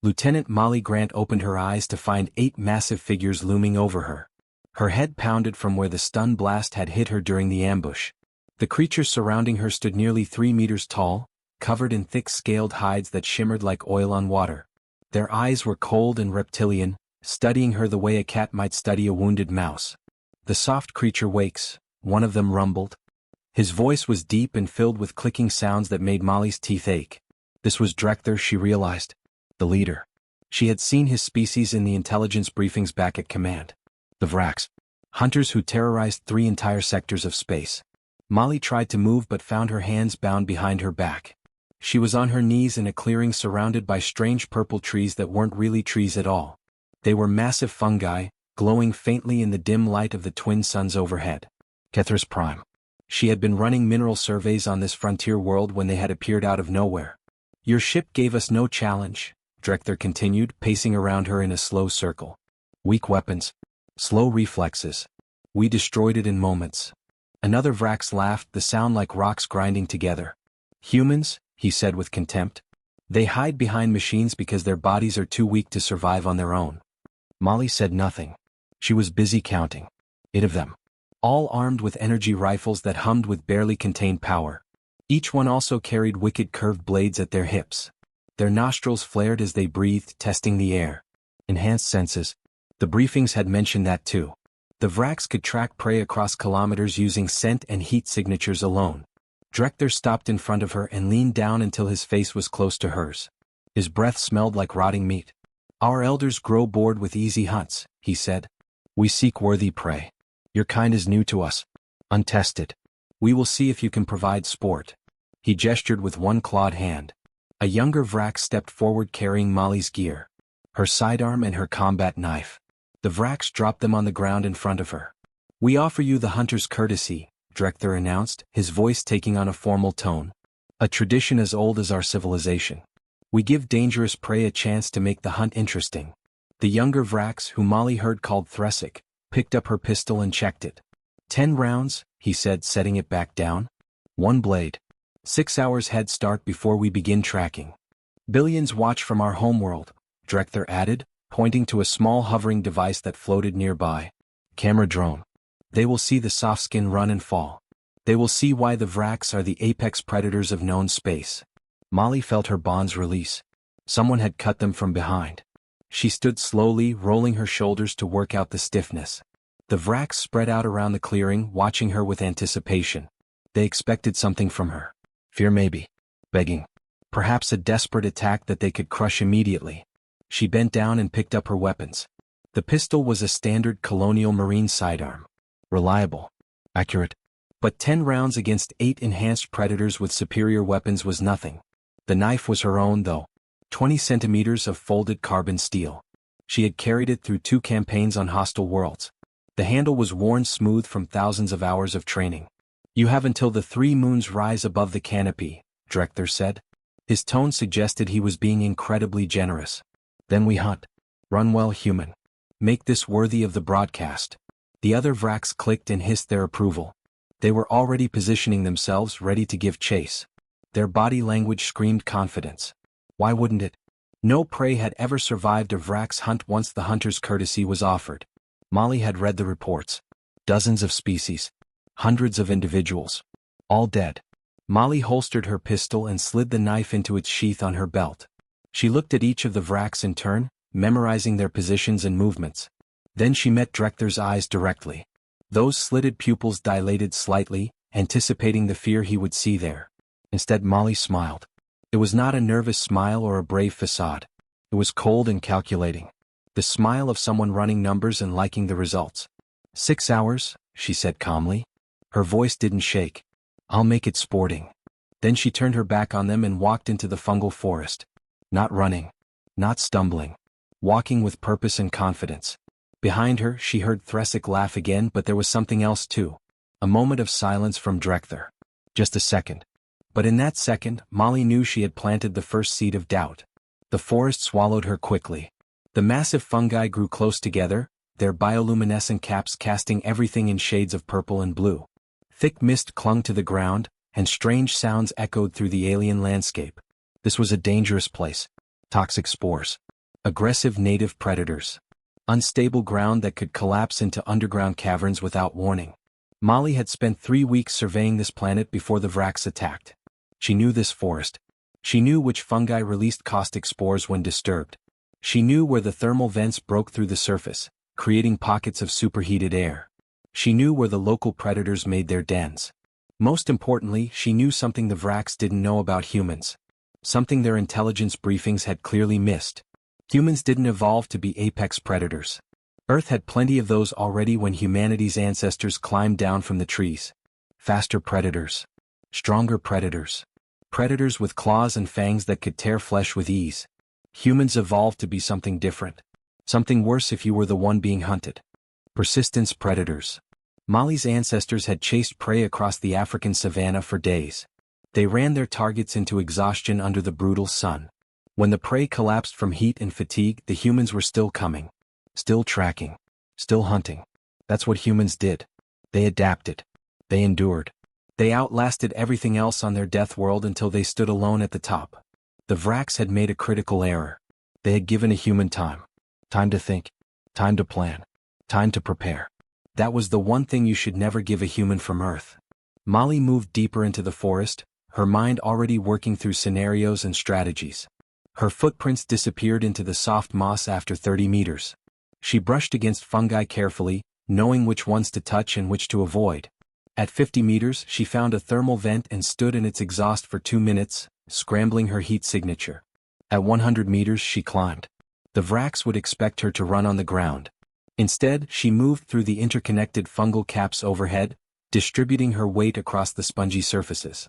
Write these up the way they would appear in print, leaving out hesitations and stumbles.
Lieutenant Molly Grant opened her eyes to find 8 massive figures looming over her. Her head pounded from where the stun blast had hit her during the ambush. The creatures surrounding her stood nearly 3 meters tall, covered in thick scaled hides that shimmered like oil on water. Their eyes were cold and reptilian, studying her the way a cat might study a wounded mouse. "The soft creature wakes," one of them rumbled. His voice was deep and filled with clicking sounds that made Molly's teeth ache. This was Drekthar, she realized. The leader. She had seen his species in the intelligence briefings back at command. The Vrax. Hunters who terrorized 3 entire sectors of space. Molly tried to move but found her hands bound behind her back. She was on her knees in a clearing surrounded by strange purple trees that weren't really trees at all. They were massive fungi, glowing faintly in the dim light of the twin suns overhead. Kethrus Prime. She had been running mineral surveys on this frontier world when they had appeared out of nowhere. "Your ship gave us no challenge," Drekthar continued, pacing around her in a slow circle. "Weak weapons. Slow reflexes. We destroyed it in moments." Another Vrax laughed, the sound like rocks grinding together. "Humans," he said with contempt. "They hide behind machines because their bodies are too weak to survive on their own." Molly said nothing. She was busy counting. 8 of them. All armed with energy rifles that hummed with barely contained power. Each one also carried wicked curved blades at their hips. Their nostrils flared as they breathed, testing the air. Enhanced senses. The briefings had mentioned that too. The Vrax could track prey across kilometers using scent and heat signatures alone. Drekthar stopped in front of her and leaned down until his face was close to hers. His breath smelled like rotting meat. "Our elders grow bored with easy hunts," he said. "We seek worthy prey. Your kind is new to us. Untested. We will see if you can provide sport." He gestured with one clawed hand. A younger Vrax stepped forward carrying Molly's gear. Her sidearm and her combat knife. The Vrax dropped them on the ground in front of her. "We offer you the hunter's courtesy," Drekthar announced, his voice taking on a formal tone. "A tradition as old as our civilization. We give dangerous prey a chance to make the hunt interesting." The younger Vrax, who Molly heard called Thresic, picked up her pistol and checked it. 10 rounds, he said, setting it back down. 1 blade. 6 hours head start before we begin tracking. "Billions watch from our homeworld," Drekthar added, pointing to a small hovering device that floated nearby. "Camera drone. They will see the soft skin run and fall. They will see why the Vrax are the apex predators of known space." Molly felt her bonds release. Someone had cut them from behind. She stood slowly, rolling her shoulders to work out the stiffness. The Vrax spread out around the clearing, watching her with anticipation. They expected something from her. Fear maybe. Begging. Perhaps a desperate attack that they could crush immediately. She bent down and picked up her weapons. The pistol was a standard colonial marine sidearm. Reliable. Accurate. But 10 rounds against 8 enhanced predators with superior weapons was nothing. The knife was her own though. 20 centimeters of folded carbon steel. She had carried it through 2 campaigns on hostile worlds. The handle was worn smooth from thousands of hours of training. "You have until the 3 moons rise above the canopy," Drekthar said. His tone suggested he was being incredibly generous. "Then we hunt. Run well, human. Make this worthy of the broadcast." The other Vrax clicked and hissed their approval. They were already positioning themselves, ready to give chase. Their body language screamed confidence. Why wouldn't it? No prey had ever survived a Vrax hunt once the hunter's courtesy was offered. Molly had read the reports. Dozens of species. Hundreds of individuals. All dead. Molly holstered her pistol and slid the knife into its sheath on her belt. She looked at each of the Vrax in turn, memorizing their positions and movements. Then she met Drekthar's eyes directly. Those slitted pupils dilated slightly, anticipating the fear he would see there. Instead, Molly smiled. It was not a nervous smile or a brave facade. It was cold and calculating. The smile of someone running numbers and liking the results. 6 hours, she said calmly. Her voice didn't shake. "I'll make it sporting." Then she turned her back on them and walked into the fungal forest. Not running. Not stumbling. Walking with purpose and confidence. Behind her, she heard Thresic laugh again, but there was something else too. A moment of silence from Drekthar. Just a second. But in that second, Molly knew she had planted the first seed of doubt. The forest swallowed her quickly. The massive fungi grew close together, their bioluminescent caps casting everything in shades of purple and blue. Thick mist clung to the ground, and strange sounds echoed through the alien landscape. This was a dangerous place. Toxic spores. Aggressive native predators. Unstable ground that could collapse into underground caverns without warning. Molly had spent 3 weeks surveying this planet before the Vrax attacked. She knew this forest. She knew which fungi released caustic spores when disturbed. She knew where the thermal vents broke through the surface, creating pockets of superheated air. She knew where the local predators made their dens. Most importantly, she knew something the Vrax didn't know about humans. Something their intelligence briefings had clearly missed. Humans didn't evolve to be apex predators. Earth had plenty of those already when humanity's ancestors climbed down from the trees. Faster predators. Stronger predators. Predators with claws and fangs that could tear flesh with ease. Humans evolved to be something different. Something worse if you were the one being hunted. Persistence predators. Molly's ancestors had chased prey across the African savanna for days. They ran their targets into exhaustion under the brutal sun. When the prey collapsed from heat and fatigue, the humans were still coming. Still tracking. Still hunting. That's what humans did. They adapted. They endured. They outlasted everything else on their death world until they stood alone at the top. The Vrax had made a critical error. They had given a human time. Time to think. Time to plan. Time to prepare. That was the one thing you should never give a human from Earth. Molly moved deeper into the forest, her mind already working through scenarios and strategies. Her footprints disappeared into the soft moss after 30 meters. She brushed against fungi carefully, knowing which ones to touch and which to avoid. At 50 meters, she found a thermal vent and stood in its exhaust for 2 minutes, scrambling her heat signature. At 100 meters, she climbed. The Vrax would expect her to run on the ground. Instead, she moved through the interconnected fungal caps overhead, distributing her weight across the spongy surfaces.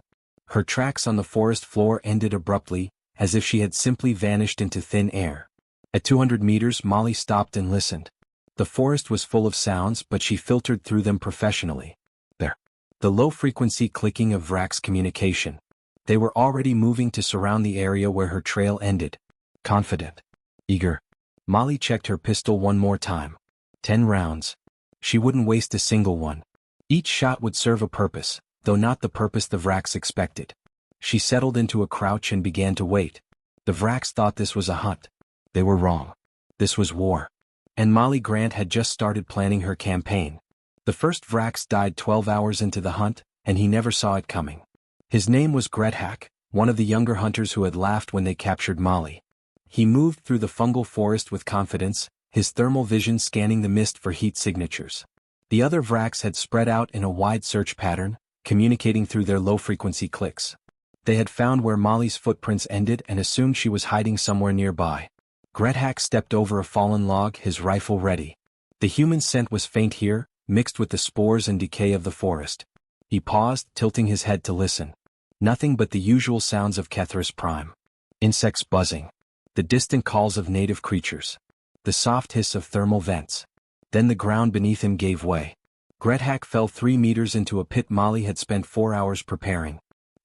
Her tracks on the forest floor ended abruptly, as if she had simply vanished into thin air. At 200 meters, Molly stopped and listened. The forest was full of sounds, but she filtered through them professionally. There. The low-frequency clicking of Vrax communication. They were already moving to surround the area where her trail ended. Confident. Eager. Molly checked her pistol one more time. 10 rounds. She wouldn't waste a single one. Each shot would serve a purpose, though not the purpose the Vrax expected. She settled into a crouch and began to wait. The Vrax thought this was a hunt. They were wrong. This was war. And Molly Grant had just started planning her campaign. The first Vrax died 12 hours into the hunt, and he never saw it coming. His name was Grethak, one of the younger hunters who had laughed when they captured Molly. He moved through the fungal forest with confidence, his thermal vision scanning the mist for heat signatures. The other Vrax had spread out in a wide search pattern, communicating through their low-frequency clicks. They had found where Molly's footprints ended and assumed she was hiding somewhere nearby. Grethak stepped over a fallen log, his rifle ready. The human scent was faint here, mixed with the spores and decay of the forest. He paused, tilting his head to listen. Nothing but the usual sounds of Kethris Prime. Insects buzzing. The distant calls of native creatures. The soft hiss of thermal vents. Then the ground beneath him gave way. Grethak fell 3 meters into a pit Molly had spent 4 hours preparing.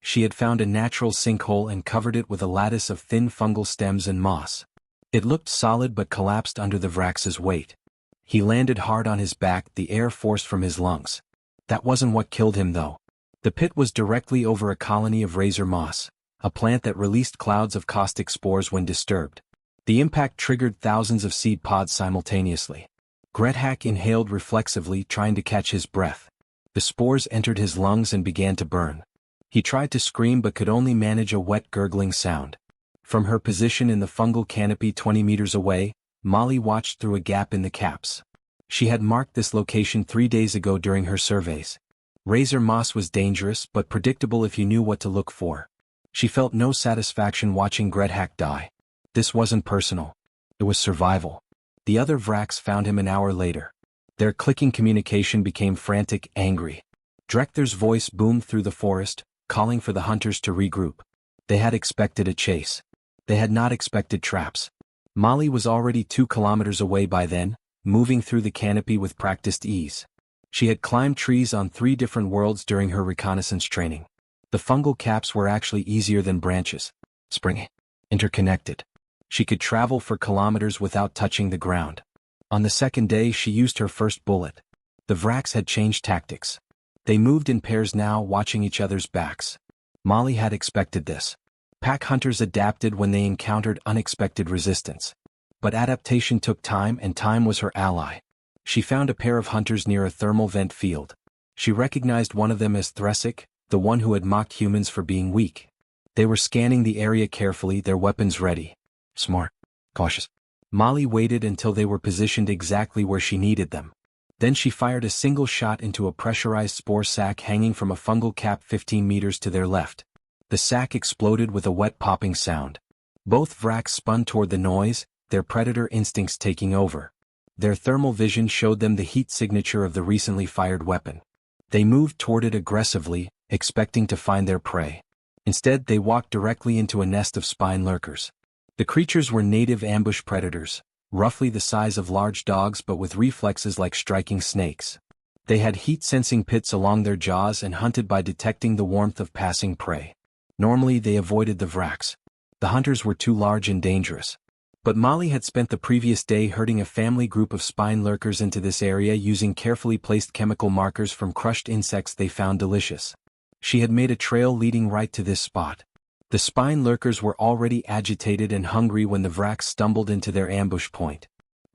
She had found a natural sinkhole and covered it with a lattice of thin fungal stems and moss. It looked solid but collapsed under the Vrax's weight. He landed hard on his back, the air forced from his lungs. That wasn't what killed him though. The pit was directly over a colony of razor moss, a plant that released clouds of caustic spores when disturbed. The impact triggered thousands of seed pods simultaneously. Grethak inhaled reflexively, trying to catch his breath. The spores entered his lungs and began to burn. He tried to scream but could only manage a wet gurgling sound. From her position in the fungal canopy 20 meters away, Molly watched through a gap in the caps. She had marked this location 3 days ago during her surveys. Razor moss was dangerous but predictable if you knew what to look for. She felt no satisfaction watching Grethak die. This wasn't personal. It was survival. The other Vrax found him an hour later. Their clicking communication became frantic, angry. Drekthor's voice boomed through the forest, calling for the hunters to regroup. They had expected a chase. They had not expected traps. Molly was already 2 kilometers away by then, moving through the canopy with practiced ease. She had climbed trees on 3 different worlds during her reconnaissance training. The fungal caps were actually easier than branches. Springy. Interconnected. She could travel for kilometers without touching the ground. On the second day she used her first bullet. The Vrax had changed tactics. They moved in pairs now, watching each other's backs. Molly had expected this. Pack hunters adapted when they encountered unexpected resistance. But adaptation took time, and time was her ally. She found a pair of hunters near a thermal vent field. She recognized one of them as Vrax, the one who had mocked humans for being weak. They were scanning the area carefully, their weapons ready. Smart. Cautious. Molly waited until they were positioned exactly where she needed them. Then she fired a single shot into a pressurized spore sac hanging from a fungal cap 15 meters to their left. The sac exploded with a wet popping sound. Both Vrax spun toward the noise, their predator instincts taking over. Their thermal vision showed them the heat signature of the recently fired weapon. They moved toward it aggressively, expecting to find their prey. Instead, they walked directly into a nest of spine lurkers. The creatures were native ambush predators, roughly the size of large dogs but with reflexes like striking snakes. They had heat-sensing pits along their jaws and hunted by detecting the warmth of passing prey. Normally they avoided the Vrax. The hunters were too large and dangerous. But Molly had spent the previous day herding a family group of spine lurkers into this area using carefully placed chemical markers from crushed insects they found delicious. She had made a trail leading right to this spot. The spine lurkers were already agitated and hungry when the Vrax stumbled into their ambush point.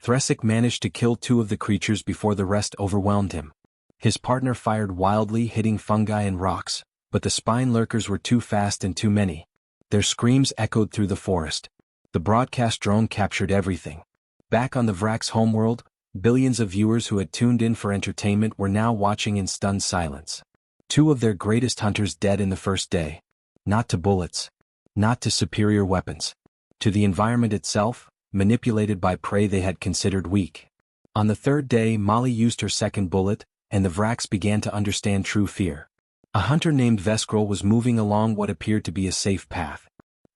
Vrax managed to kill 2 of the creatures before the rest overwhelmed him. His partner fired wildly, hitting fungi and rocks, but the spine lurkers were too fast and too many. Their screams echoed through the forest. The broadcast drone captured everything. Back on the Vrax homeworld, billions of viewers who had tuned in for entertainment were now watching in stunned silence. 2 of their greatest hunters dead in the first day. Not to bullets. Not to superior weapons. To the environment itself, manipulated by prey they had considered weak. On the 3rd day, Molly used her second bullet, and the Vrax began to understand true fear. A hunter named Vrax was moving along what appeared to be a safe path.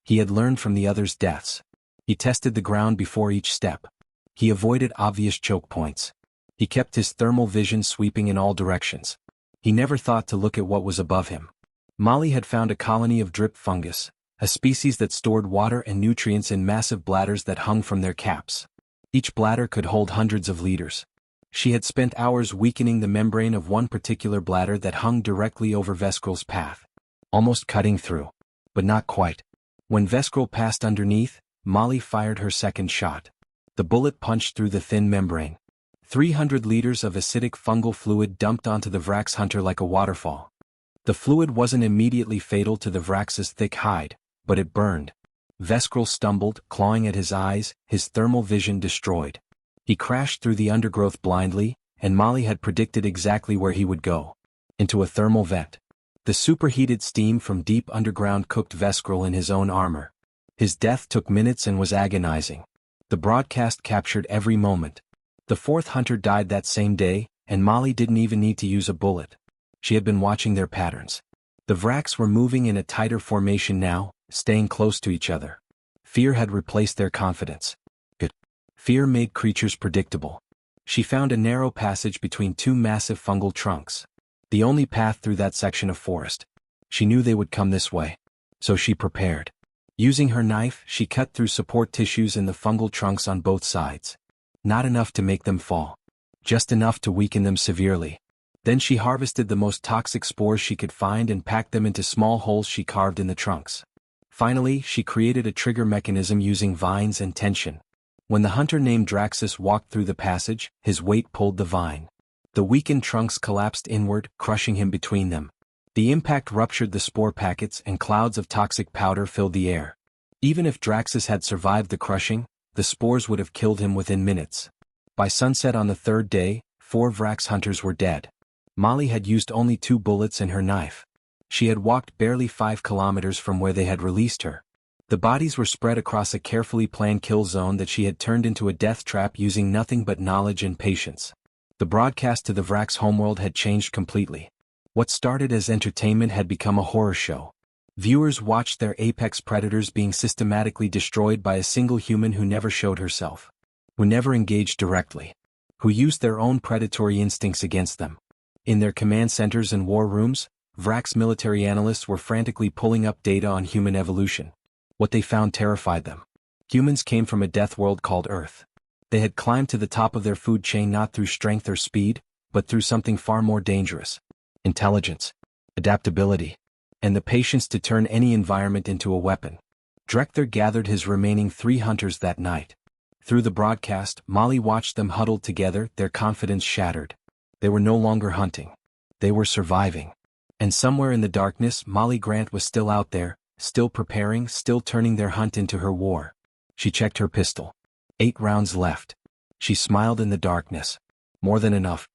He had learned from the others' deaths. He tested the ground before each step. He avoided obvious choke points. He kept his thermal vision sweeping in all directions. He never thought to look at what was above him. Molly had found a colony of drip fungus, a species that stored water and nutrients in massive bladders that hung from their caps. Each bladder could hold hundreds of liters. She had spent hours weakening the membrane of one particular bladder that hung directly over Vrax's path. Almost cutting through. But not quite. When Vrax passed underneath, Molly fired her second shot. The bullet punched through the thin membrane. 300 liters of acidic fungal fluid dumped onto the Vrax hunter like a waterfall. The fluid wasn't immediately fatal to the Vrax's thick hide, but it burned. Vrax stumbled, clawing at his eyes, his thermal vision destroyed. He crashed through the undergrowth blindly, and Molly had predicted exactly where he would go. Into a thermal vent. The superheated steam from deep underground cooked Vrax in his own armor. His death took minutes and was agonizing. The broadcast captured every moment. The 4th hunter died that same day, and Molly didn't even need to use a bullet. She had been watching their patterns. The Vrax were moving in a tighter formation now, staying close to each other. Fear had replaced their confidence. Good. Fear made creatures predictable. She found a narrow passage between 2 massive fungal trunks. The only path through that section of forest. She knew they would come this way. So she prepared. Using her knife, she cut through support tissues in the fungal trunks on both sides. Not enough to make them fall. Just enough to weaken them severely. Then she harvested the most toxic spores she could find and packed them into small holes she carved in the trunks. Finally, she created a trigger mechanism using vines and tension. When the hunter named Vrax walked through the passage, his weight pulled the vine. The weakened trunks collapsed inward, crushing him between them. The impact ruptured the spore packets and clouds of toxic powder filled the air. Even if Vrax had survived the crushing, the spores would have killed him within minutes. By sunset on the 3rd day, 4 Vrax hunters were dead. Molly had used only 2 bullets and her knife. She had walked barely 5 kilometers from where they had released her. The bodies were spread across a carefully planned kill zone that she had turned into a death trap using nothing but knowledge and patience. The broadcast to the Vrax homeworld had changed completely. What started as entertainment had become a horror show. Viewers watched their apex predators being systematically destroyed by a single human who never showed herself. Who never engaged directly. Who used their own predatory instincts against them. In their command centers and war rooms, Vrax military analysts were frantically pulling up data on human evolution. What they found terrified them. Humans came from a death world called Earth. They had climbed to the top of their food chain not through strength or speed, but through something far more dangerous. Intelligence. Adaptability. And the patience to turn any environment into a weapon. Drechter gathered his remaining 3 hunters that night. Through the broadcast, Molly watched them huddled together, their confidence shattered. They were no longer hunting. They were surviving. And somewhere in the darkness, Molly Grant was still out there, still preparing, still turning their hunt into her war. She checked her pistol. 8 rounds left. She smiled in the darkness. More than enough.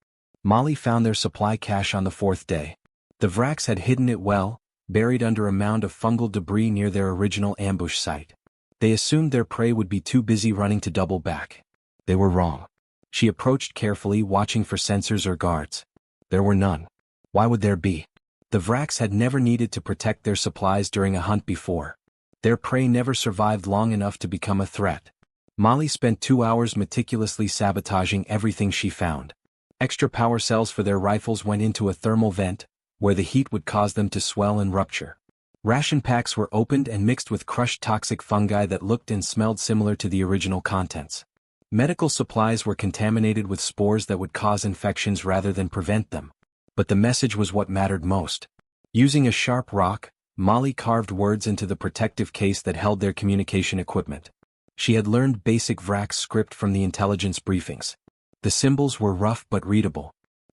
Molly found their supply cache on the 4th day. The Vrax had hidden it well, buried under a mound of fungal debris near their original ambush site. They assumed their prey would be too busy running to double back. They were wrong. She approached carefully, watching for sensors or guards. There were none. Why would there be? The Vrax had never needed to protect their supplies during a hunt before. Their prey never survived long enough to become a threat. Molly spent 2 hours meticulously sabotaging everything she found. Extra power cells for their rifles went into a thermal vent, where the heat would cause them to swell and rupture. Ration packs were opened and mixed with crushed toxic fungi that looked and smelled similar to the original contents. Medical supplies were contaminated with spores that would cause infections rather than prevent them. But the message was what mattered most. Using a sharp rock, Molly carved words into the protective case that held their communication equipment. She had learned basic Vrax script from the intelligence briefings. The symbols were rough but readable.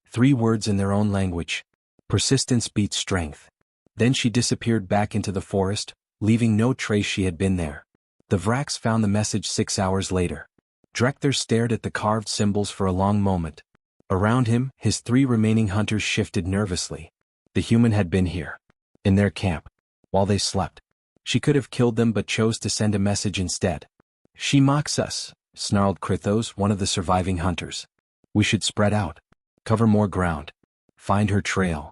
3 words in their own language. Persistence beats strength. Then she disappeared back into the forest, leaving no trace she had been there. The Vrax found the message 6 hours later. Drekthar stared at the carved symbols for a long moment. Around him, his 3 remaining hunters shifted nervously. The human had been here. In their camp. While they slept. She could have killed them but chose to send a message instead. She mocks us, snarled Krithos, one of the surviving hunters. We should spread out. Cover more ground. Find her trail.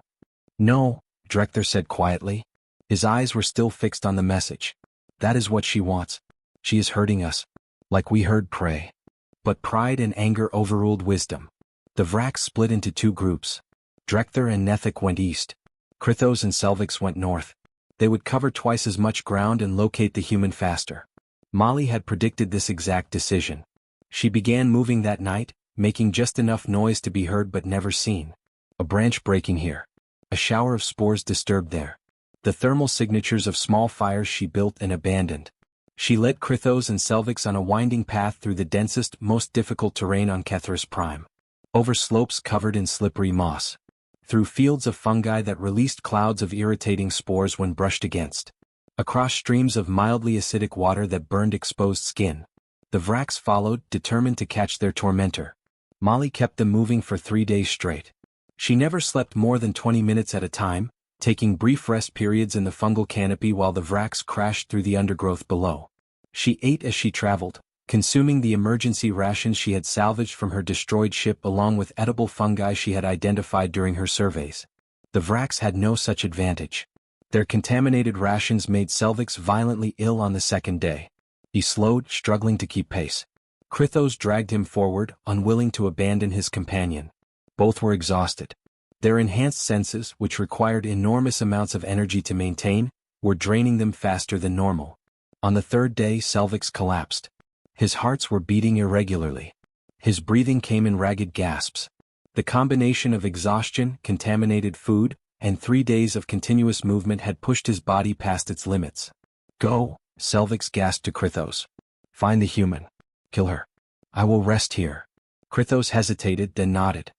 No, Drekthar said quietly. His eyes were still fixed on the message. That is what she wants. She is hurting us. Like we heard prey. But pride and anger overruled wisdom. The Vrax split into 2 groups. Drekthar and Nethik went east. Krithos and Selvix went north. They would cover twice as much ground and locate the human faster. Molly had predicted this exact decision. She began moving that night, making just enough noise to be heard but never seen. A branch breaking here. A shower of spores disturbed there. The thermal signatures of small fires she built and abandoned. She led Krithos and Selvix on a winding path through the densest, most difficult terrain on Kethris Prime. Over slopes covered in slippery moss. Through fields of fungi that released clouds of irritating spores when brushed against. Across streams of mildly acidic water that burned exposed skin. The Vrax followed, determined to catch their tormentor. Molly kept them moving for 3 days straight. She never slept more than 20 minutes at a time, taking brief rest periods in the fungal canopy while the Vrax crashed through the undergrowth below. She ate as she traveled, consuming the emergency rations she had salvaged from her destroyed ship along with edible fungi she had identified during her surveys. The Vrax had no such advantage. Their contaminated rations made Selvix violently ill on the 2nd day. He slowed, struggling to keep pace. Krithos dragged him forward, unwilling to abandon his companion. Both were exhausted. Their enhanced senses, which required enormous amounts of energy to maintain, were draining them faster than normal. On the 3rd day, Selvix collapsed. His hearts were beating irregularly. His breathing came in ragged gasps. The combination of exhaustion, contaminated food, and 3 days of continuous movement had pushed his body past its limits. Go, Selvix gasped to Krithos. Find the human. Kill her. I will rest here. Krithos hesitated, then nodded.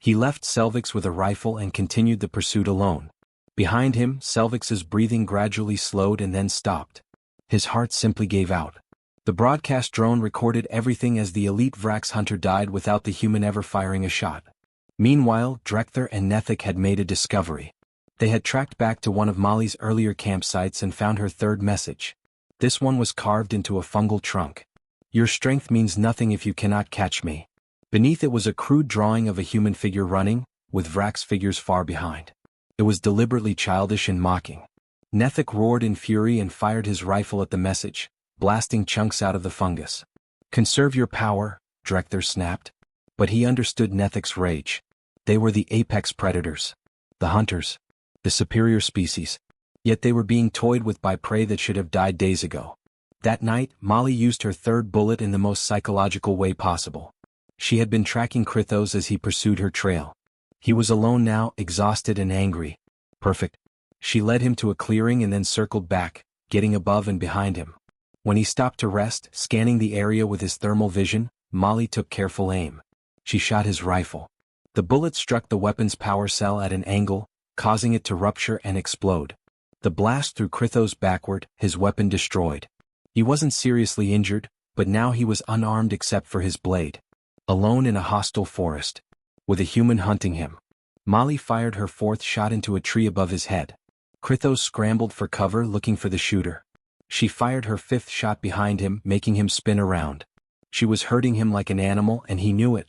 He left Selvix with a rifle and continued the pursuit alone. Behind him, Selvix's breathing gradually slowed and then stopped. His heart simply gave out. The broadcast drone recorded everything as the elite Vrax hunter died without the human ever firing a shot. Meanwhile, Drekthar and Nethik had made a discovery. They had tracked back to one of Molly's earlier campsites and found her 3rd message. This one was carved into a fungal trunk. Your strength means nothing if you cannot catch me. Beneath it was a crude drawing of a human figure running, with Vrax figures far behind. It was deliberately childish and mocking. Nethik roared in fury and fired his rifle at the message, blasting chunks out of the fungus. Conserve your power, Drekthar snapped. But he understood Nethik's rage. They were the apex predators. The hunters. The superior species. Yet they were being toyed with by prey that should have died days ago. That night, Molly used her 3rd bullet in the most psychological way possible. She had been tracking Krithos as he pursued her trail. He was alone now, exhausted and angry. Perfect. She led him to a clearing and then circled back, getting above and behind him. When he stopped to rest, scanning the area with his thermal vision, Molly took careful aim. She shot his rifle. The bullet struck the weapon's power cell at an angle, causing it to rupture and explode. The blast threw Krithos backward, his weapon destroyed. He wasn't seriously injured, but now he was unarmed except for his blade. Alone in a hostile forest, with a human hunting him. Molly fired her fourth shot into a tree above his head. Krithos scrambled for cover looking for the shooter. She fired her fifth shot behind him, making him spin around. She was hurting him like an animal and he knew it.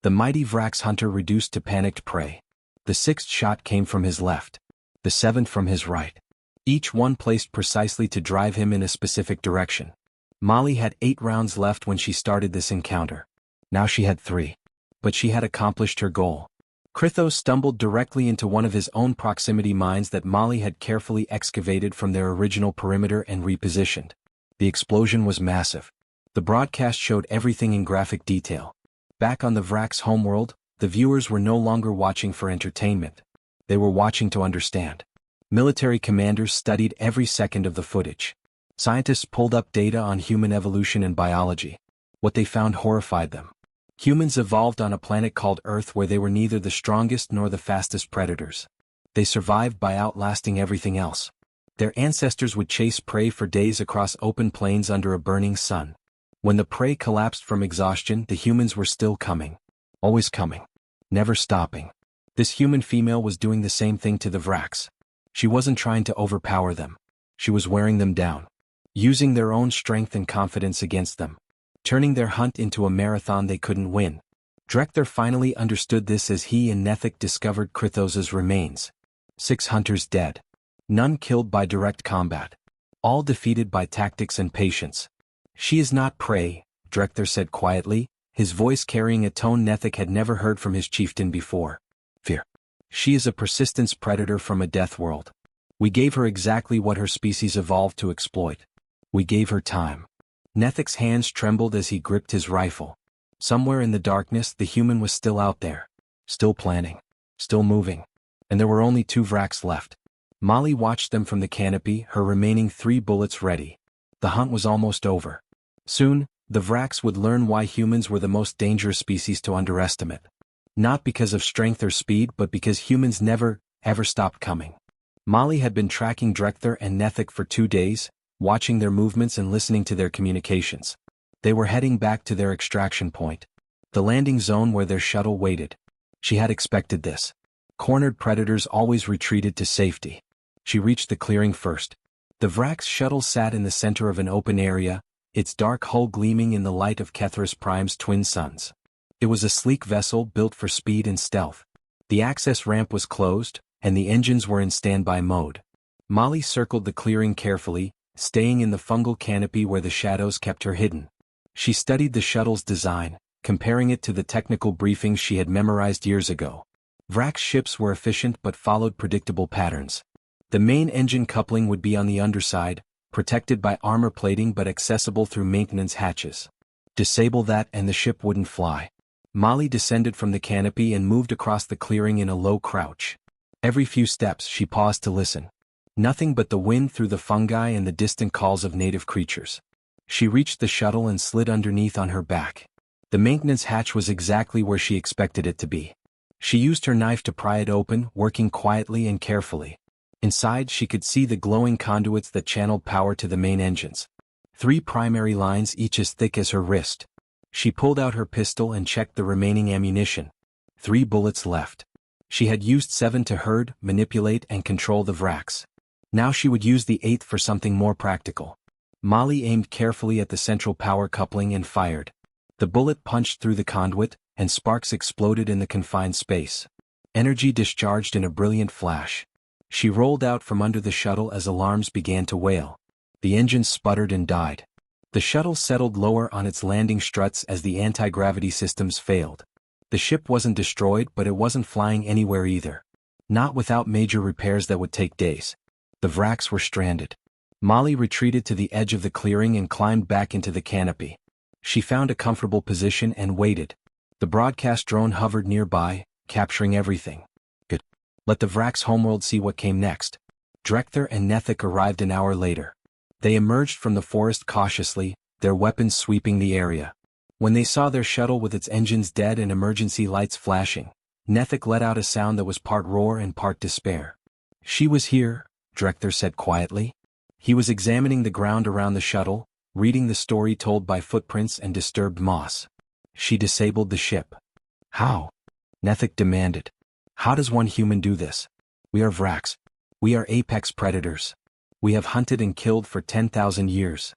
The mighty Vrax hunter reduced to panicked prey. The sixth shot came from his left. The seventh from his right. Each one placed precisely to drive him in a specific direction. Molly had 8 rounds left when she started this encounter. Now she had 3. But she had accomplished her goal. Krithos stumbled directly into one of his own proximity mines that Molly had carefully excavated from their original perimeter and repositioned. The explosion was massive. The broadcast showed everything in graphic detail. Back on the Vrax homeworld, the viewers were no longer watching for entertainment. They were watching to understand. Military commanders studied every second of the footage. Scientists pulled up data on human evolution and biology. What they found horrified them. Humans evolved on a planet called Earth where they were neither the strongest nor the fastest predators. They survived by outlasting everything else. Their ancestors would chase prey for days across open plains under a burning sun. When the prey collapsed from exhaustion, the humans were still coming. Always coming. Never stopping. This human female was doing the same thing to the Vrax. She wasn't trying to overpower them. She was wearing them down. Using their own strength and confidence against them. Turning their hunt into a marathon they couldn't win. Drekthar finally understood this as he and Nethik discovered Krithos's remains. 6 hunters dead. None killed by direct combat. All defeated by tactics and patience. She is not prey, Drekthar said quietly, his voice carrying a tone Nethik had never heard from his chieftain before. Fear. She is a persistence predator from a death world. We gave her exactly what her species evolved to exploit. We gave her time. Nethik's hands trembled as he gripped his rifle. Somewhere in the darkness the human was still out there. Still planning. Still moving. And there were only 2 Vrax left. Molly watched them from the canopy, her remaining 3 bullets ready. The hunt was almost over. Soon, the Vrax would learn why humans were the most dangerous species to underestimate. Not because of strength or speed but because humans never, ever stopped coming. Molly had been tracking Drekthar and Nethik for 2 days, watching their movements and listening to their communications. They were heading back to their extraction point. The landing zone where their shuttle waited. She had expected this. Cornered predators always retreated to safety. She reached the clearing first. The Vrax shuttle sat in the center of an open area, its dark hull gleaming in the light of Kethris Prime's twin suns. It was a sleek vessel built for speed and stealth. The access ramp was closed, and the engines were in standby mode. Molly circled the clearing carefully, staying in the fungal canopy where the shadows kept her hidden. She studied the shuttle's design, comparing it to the technical briefings she had memorized years ago. Vrax ships were efficient but followed predictable patterns. The main engine coupling would be on the underside, protected by armor plating but accessible through maintenance hatches. Disable that and the ship wouldn't fly. Molly descended from the canopy and moved across the clearing in a low crouch. Every few steps she paused to listen. Nothing but the wind through the fungi and the distant calls of native creatures. She reached the shuttle and slid underneath on her back. The maintenance hatch was exactly where she expected it to be. She used her knife to pry it open, working quietly and carefully. Inside she could see the glowing conduits that channeled power to the main engines. 3 primary lines, each as thick as her wrist. She pulled out her pistol and checked the remaining ammunition. 3 bullets left. She had used 7 to herd, manipulate and control the Vrax. Now she would use the 8th for something more practical. Molly aimed carefully at the central power coupling and fired. The bullet punched through the conduit, and sparks exploded in the confined space. Energy discharged in a brilliant flash. She rolled out from under the shuttle as alarms began to wail. The engines sputtered and died. The shuttle settled lower on its landing struts as the anti-gravity systems failed. The ship wasn't destroyed, but it wasn't flying anywhere either. Not without major repairs that would take days. The Vrax were stranded. Molly retreated to the edge of the clearing and climbed back into the canopy. She found a comfortable position and waited. The broadcast drone hovered nearby, capturing everything. Good. Let the Vrax homeworld see what came next. Drekthar and Nethik arrived an hour later. They emerged from the forest cautiously, their weapons sweeping the area. When they saw their shuttle with its engines dead and emergency lights flashing, Nethik let out a sound that was part roar and part despair. She was here, Drekthar said quietly. He was examining the ground around the shuttle, reading the story told by footprints and disturbed moss. She disabled the ship. How? Nethik demanded. How does one human do this? We are Vrax. We are apex predators. We have hunted and killed for 10,000 years.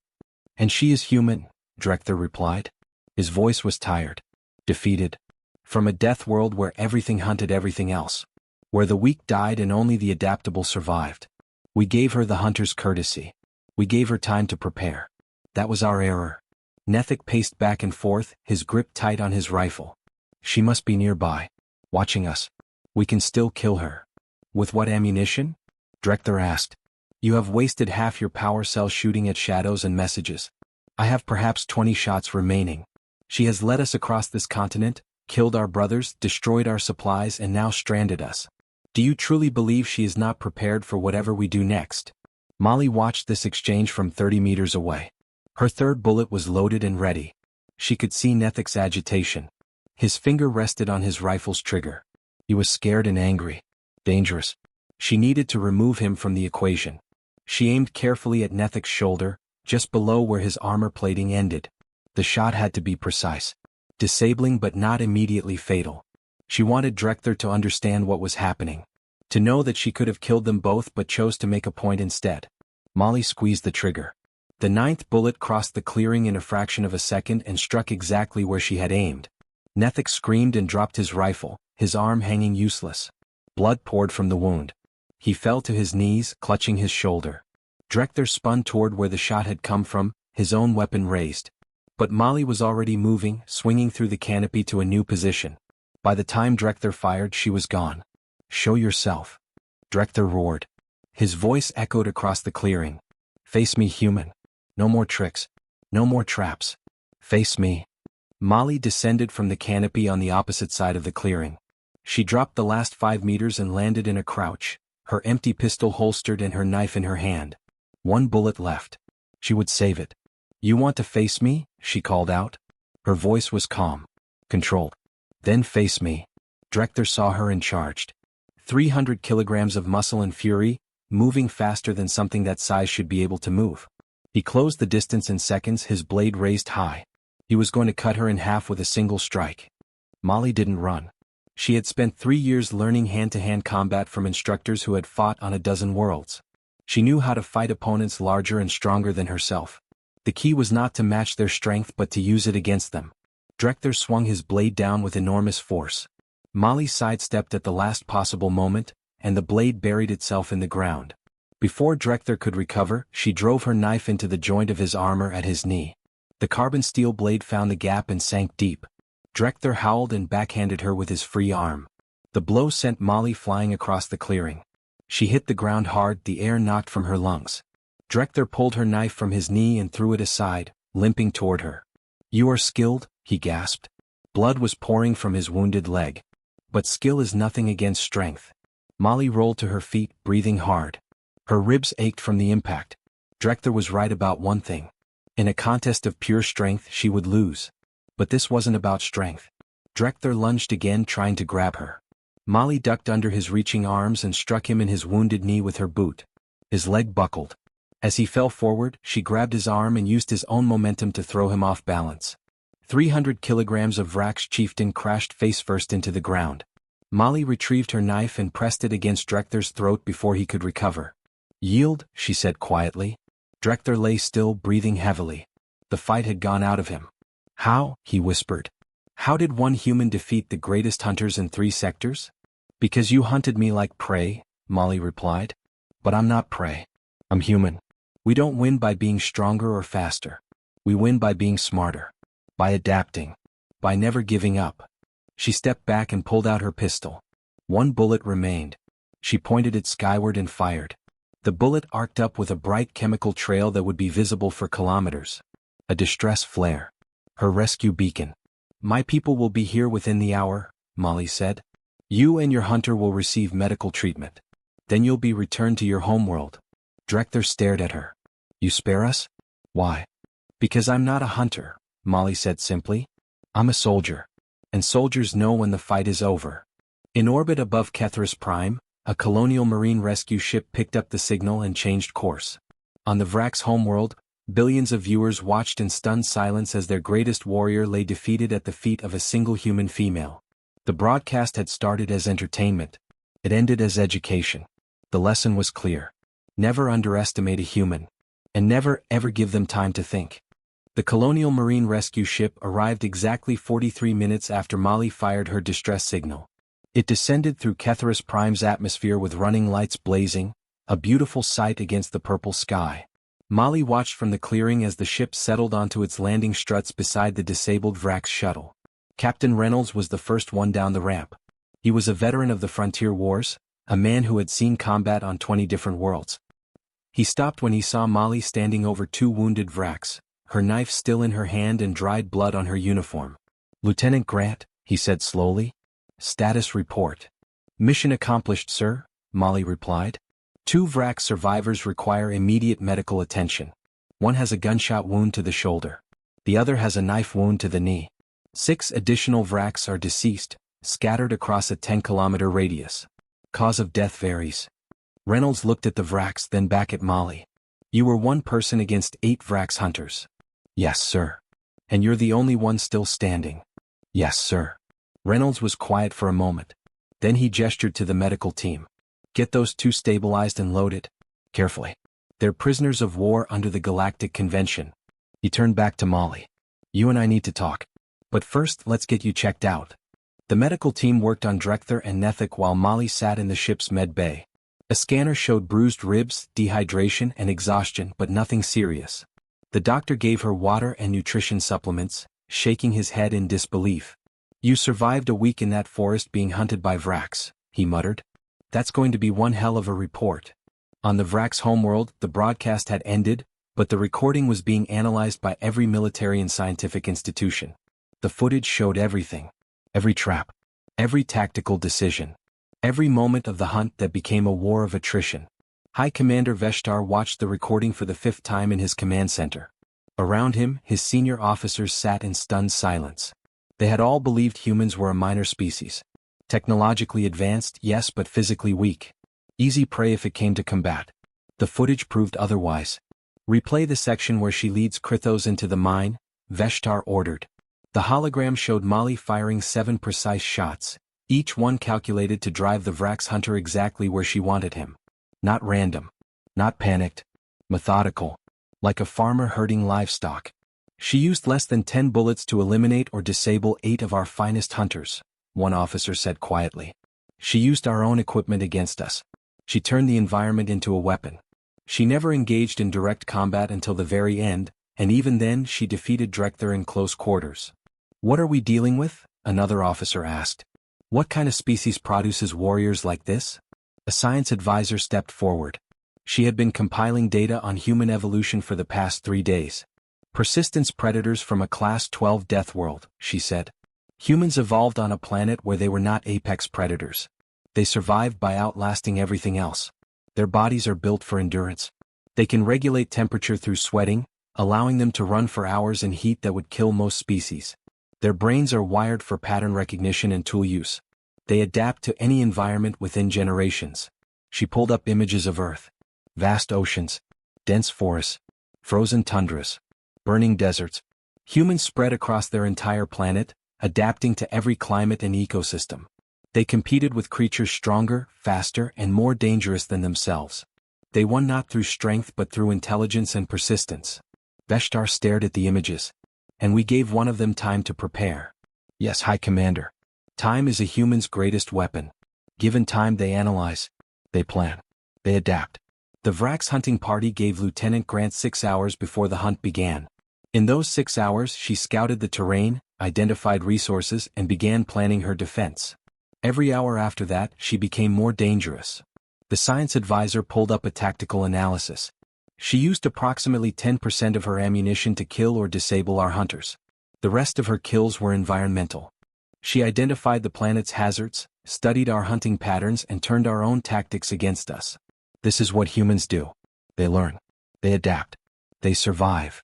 And she is human, Drekthar replied. His voice was tired. Defeated. From a death world where everything hunted everything else. Where the weak died and only the adaptable survived. We gave her the hunter's courtesy. We gave her time to prepare. That was our error. Nethik paced back and forth, his grip tight on his rifle. She must be nearby, watching us. We can still kill her. With what ammunition? Drekthar asked. You have wasted half your power cell shooting at shadows and messages. I have perhaps 20 shots remaining. She has led us across this continent, killed our brothers, destroyed our supplies, and now stranded us. Do you truly believe she is not prepared for whatever we do next? Molly watched this exchange from 30 meters away. Her third bullet was loaded and ready. She could see Nethik's agitation. His finger rested on his rifle's trigger. He was scared and angry. Dangerous. She needed to remove him from the equation. She aimed carefully at Nethik's shoulder, just below where his armor plating ended. The shot had to be precise. Disabling but not immediately fatal. She wanted Drekthar to understand what was happening. To know that she could have killed them both but chose to make a point instead. Molly squeezed the trigger. The 9th bullet crossed the clearing in a fraction of a second and struck exactly where she had aimed. Nethik screamed and dropped his rifle, his arm hanging useless. Blood poured from the wound. He fell to his knees, clutching his shoulder. Drekthar spun toward where the shot had come from, his own weapon raised. But Molly was already moving, swinging through the canopy to a new position. By the time Drekthar fired, she was gone. Show yourself. Drekthar roared. His voice echoed across the clearing. Face me, human. No more tricks. No more traps. Face me. Molly descended from the canopy on the opposite side of the clearing. She dropped the last 5 meters and landed in a crouch, her empty pistol holstered and her knife in her hand. 1 bullet left. She would save it. You want to face me? She called out. Her voice was calm. Controlled. Then face me. Drekthar saw her and charged. 300 kilograms of muscle and fury, moving faster than something that size should be able to move. He closed the distance in seconds, his blade raised high. He was going to cut her in half with a single strike. Molly didn't run. She had spent 3 years learning hand-to-hand combat from instructors who had fought on a dozen worlds. She knew how to fight opponents larger and stronger than herself. The key was not to match their strength but to use it against them. Drekthar swung his blade down with enormous force. Molly sidestepped at the last possible moment, and the blade buried itself in the ground. Before Drekthar could recover, she drove her knife into the joint of his armor at his knee. The carbon steel blade found the gap and sank deep. Drekthar howled and backhanded her with his free arm. The blow sent Molly flying across the clearing. She hit the ground hard, the air knocked from her lungs. Drekthar pulled her knife from his knee and threw it aside, limping toward her. You are skilled, he gasped. Blood was pouring from his wounded leg. But skill is nothing against strength. Molly rolled to her feet, breathing hard. Her ribs ached from the impact. Drekthar was right about one thing. In a contest of pure strength, she would lose. But this wasn't about strength. Drekthar lunged again, trying to grab her. Molly ducked under his reaching arms and struck him in his wounded knee with her boot. His leg buckled. As he fell forward, she grabbed his arm and used his own momentum to throw him off balance. 300 kilograms of Vrax chieftain crashed face-first into the ground. Molly retrieved her knife and pressed it against Drekthar's throat before he could recover. Yield, she said quietly. Drekthar lay still, breathing heavily. The fight had gone out of him. How? He whispered. How did one human defeat the greatest hunters in 3 sectors? Because you hunted me like prey, Molly replied. But I'm not prey. I'm human. We don't win by being stronger or faster. We win by being smarter. By adapting. By never giving up. She stepped back and pulled out her pistol. 1 bullet remained. She pointed it skyward and fired. The bullet arced up with a bright chemical trail that would be visible for kilometers. A distress flare. Her rescue beacon. My people will be here within the hour, Molly said. You and your hunter will receive medical treatment. Then you'll be returned to your homeworld. Drekthar stared at her. You spare us? Why? Because I'm not a hunter, Molly said simply. I'm a soldier. And soldiers know when the fight is over. In orbit above Kethris Prime, a colonial marine rescue ship picked up the signal and changed course. On the Vrax homeworld, billions of viewers watched in stunned silence as their greatest warrior lay defeated at the feet of a single human female. The broadcast had started as entertainment. It ended as education. The lesson was clear. Never underestimate a human. And never ever give them time to think. The colonial marine rescue ship arrived exactly 43 minutes after Molly fired her distress signal. It descended through Kethris Prime's atmosphere with running lights blazing, a beautiful sight against the purple sky. Molly watched from the clearing as the ship settled onto its landing struts beside the disabled Vrax shuttle. Captain Reynolds was the first one down the ramp. He was a veteran of the frontier wars, a man who had seen combat on 20 different worlds. He stopped when he saw Molly standing over two wounded Vrax, her knife still in her hand and dried blood on her uniform. "Lieutenant Grant," he said slowly. "Status report." "Mission accomplished, sir," Molly replied. "Two Vrax survivors require immediate medical attention. One has a gunshot wound to the shoulder. The other has a knife wound to the knee. 6 additional Vrax are deceased, scattered across a 10-kilometer radius. Cause of death varies." Reynolds looked at the Vrax, then back at Molly. "You were one person against 8 Vrax hunters." "Yes, sir." "And you're the only one still standing." "Yes, sir." Reynolds was quiet for a moment. Then he gestured to the medical team. "Get those 2 stabilized and loaded. Carefully. They're prisoners of war under the Galactic Convention." He turned back to Molly. "You and I need to talk. But first, let's get you checked out." The medical team worked on Drekther and Nethik while Molly sat in the ship's med bay. A scanner showed bruised ribs, dehydration, and exhaustion, but nothing serious. The doctor gave her water and nutrition supplements, shaking his head in disbelief. "You survived a week in that forest being hunted by Vrax," he muttered. "That's going to be one hell of a report." On the Vrax homeworld, the broadcast had ended, but the recording was being analyzed by every military and scientific institution. The footage showed everything. Every trap. Every tactical decision. Every moment of the hunt that became a war of attrition. High Commander Veshtar watched the recording for the 5th time in his command center. Around him, his senior officers sat in stunned silence. They had all believed humans were a minor species. Technologically advanced, yes, but physically weak. Easy prey if it came to combat. The footage proved otherwise. "Replay the section where she leads Krithos into the mine," Veshtar ordered. The hologram showed Molly firing 7 precise shots, each one calculated to drive the Vrax hunter exactly where she wanted him. Not random. Not panicked. Methodical. Like a farmer herding livestock. "She used less than 10 bullets to eliminate or disable 8 of our finest hunters," one officer said quietly. "She used our own equipment against us. She turned the environment into a weapon. She never engaged in direct combat until the very end, and even then she defeated Drekther in close quarters." "What are we dealing with?" another officer asked. "What kind of species produces warriors like this?" A science advisor stepped forward. She had been compiling data on human evolution for the past 3 days. "Persistence predators from a Class 12 death world," she said. "Humans evolved on a planet where they were not apex predators. They survived by outlasting everything else. Their bodies are built for endurance. They can regulate temperature through sweating, allowing them to run for hours in heat that would kill most species. Their brains are wired for pattern recognition and tool use. They adapt to any environment within generations." She pulled up images of Earth. Vast oceans. Dense forests. Frozen tundras. Burning deserts. Humans spread across their entire planet, adapting to every climate and ecosystem. They competed with creatures stronger, faster, and more dangerous than themselves. They won not through strength but through intelligence and persistence. Veshtar stared at the images. "And we gave one of them time to prepare." "Yes, High Commander. Time is a human's greatest weapon. Given time, they analyze. They plan. They adapt." The Vrax hunting party gave Lieutenant Grant 6 hours before the hunt began. In those 6 hours, she scouted the terrain, identified resources, and began planning her defense. Every hour after that, she became more dangerous. The science advisor pulled up a tactical analysis. She used approximately 10% of her ammunition to kill or disable our hunters. The rest of her kills were environmental. She identified the planet's hazards, studied our hunting patterns, and turned our own tactics against us. This is what humans do. They learn. They adapt. They survive.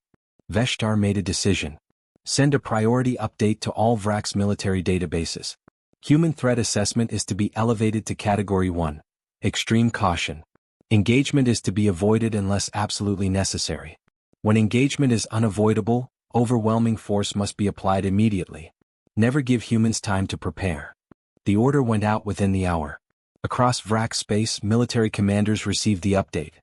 Veshtar made a decision. Send a priority update to all Vrax military databases. Human threat assessment is to be elevated to Category 1. Extreme caution. Engagement is to be avoided unless absolutely necessary. When engagement is unavoidable, overwhelming force must be applied immediately. Never give humans time to prepare. The order went out within the hour. Across Vrax space, military commanders received the update.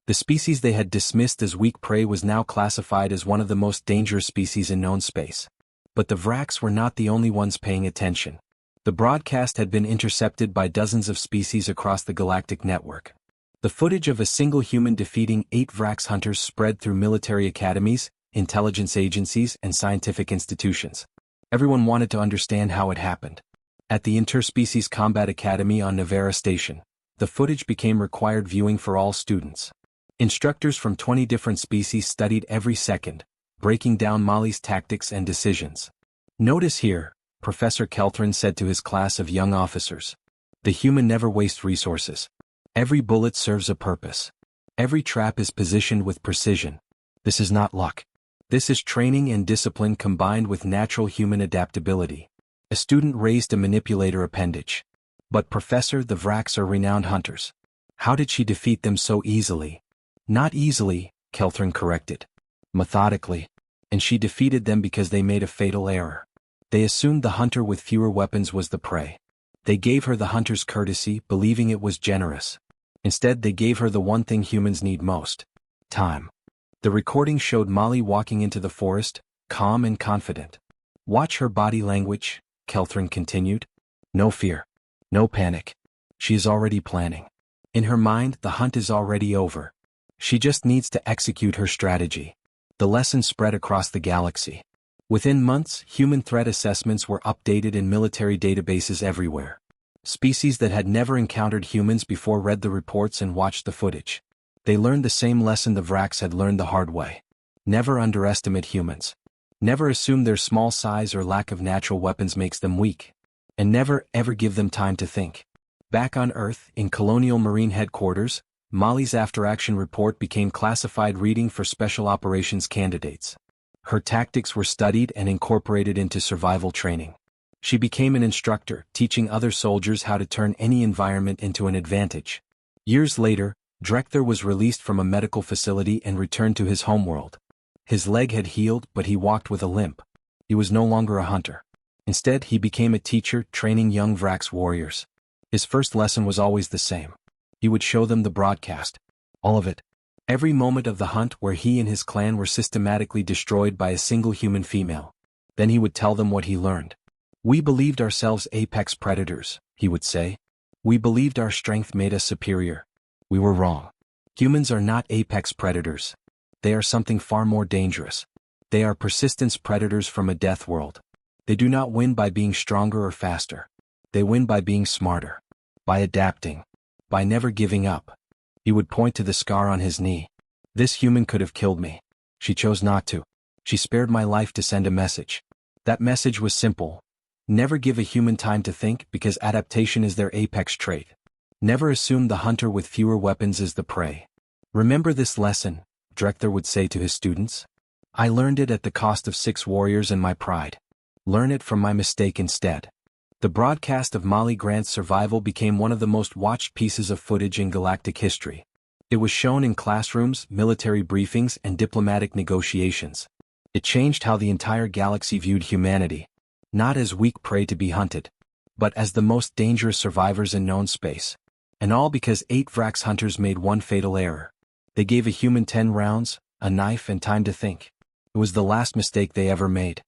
The species they had dismissed as weak prey was now classified as one of the most dangerous species in known space. But the Vrax were not the only ones paying attention. The broadcast had been intercepted by dozens of species across the galactic network. The footage of a single human defeating 8 Vrax hunters spread through military academies, intelligence agencies, and scientific institutions. Everyone wanted to understand how it happened. At the Interspecies Combat Academy on Navera Station, the footage became required viewing for all students. Instructors from 20 different species studied every second, breaking down Molly's tactics and decisions. Notice here, Professor Kelthran said to his class of young officers. The human never wastes resources. Every bullet serves a purpose. Every trap is positioned with precision. This is not luck. This is training and discipline combined with natural human adaptability. A student raised a manipulator appendage. But Professor, the Vrax are renowned hunters. How did she defeat them so easily? Not easily, Kelthran corrected. Methodically. And she defeated them because they made a fatal error. They assumed the hunter with fewer weapons was the prey. They gave her the hunter's courtesy, believing it was generous. Instead, they gave her the one thing humans need most: time. The recording showed Molly walking into the forest, calm and confident. Watch her body language, Kelthran continued. No fear. No panic. She is already planning. In her mind, the hunt is already over. She just needs to execute her strategy. The lesson spread across the galaxy. Within months, human threat assessments were updated in military databases everywhere. Species that had never encountered humans before read the reports and watched the footage. They learned the same lesson the Vrax had learned the hard way. Never underestimate humans. Never assume their small size or lack of natural weapons makes them weak. And never, ever give them time to think. Back on Earth, in Colonial Marine Headquarters, Molly's after-action report became classified reading for special operations candidates. Her tactics were studied and incorporated into survival training. She became an instructor, teaching other soldiers how to turn any environment into an advantage. Years later, Drekther was released from a medical facility and returned to his homeworld. His leg had healed, but he walked with a limp. He was no longer a hunter. Instead, he became a teacher, training young Vrax warriors. His first lesson was always the same. He would show them the broadcast. All of it. Every moment of the hunt where he and his clan were systematically destroyed by a single human female. Then he would tell them what he learned. We believed ourselves apex predators, he would say. We believed our strength made us superior. We were wrong. Humans are not apex predators. They are something far more dangerous. They are persistence predators from a death world. They do not win by being stronger or faster. They win by being smarter. By adapting. By never giving up. He would point to the scar on his knee. This human could have killed me. She chose not to. She spared my life to send a message. That message was simple. Never give a human time to think because adaptation is their apex trait. Never assume the hunter with fewer weapons is the prey. Remember this lesson, Drekther would say to his students. I learned it at the cost of 6 warriors and my pride. Learn it from my mistake instead. The broadcast of Molly Grant's survival became one of the most watched pieces of footage in galactic history. It was shown in classrooms, military briefings, and diplomatic negotiations. It changed how the entire galaxy viewed humanity. Not as weak prey to be hunted, but as the most dangerous survivors in known space. And all because 8 Vrax hunters made one fatal error. They gave a human 10 rounds, a knife and time to think. It was the last mistake they ever made.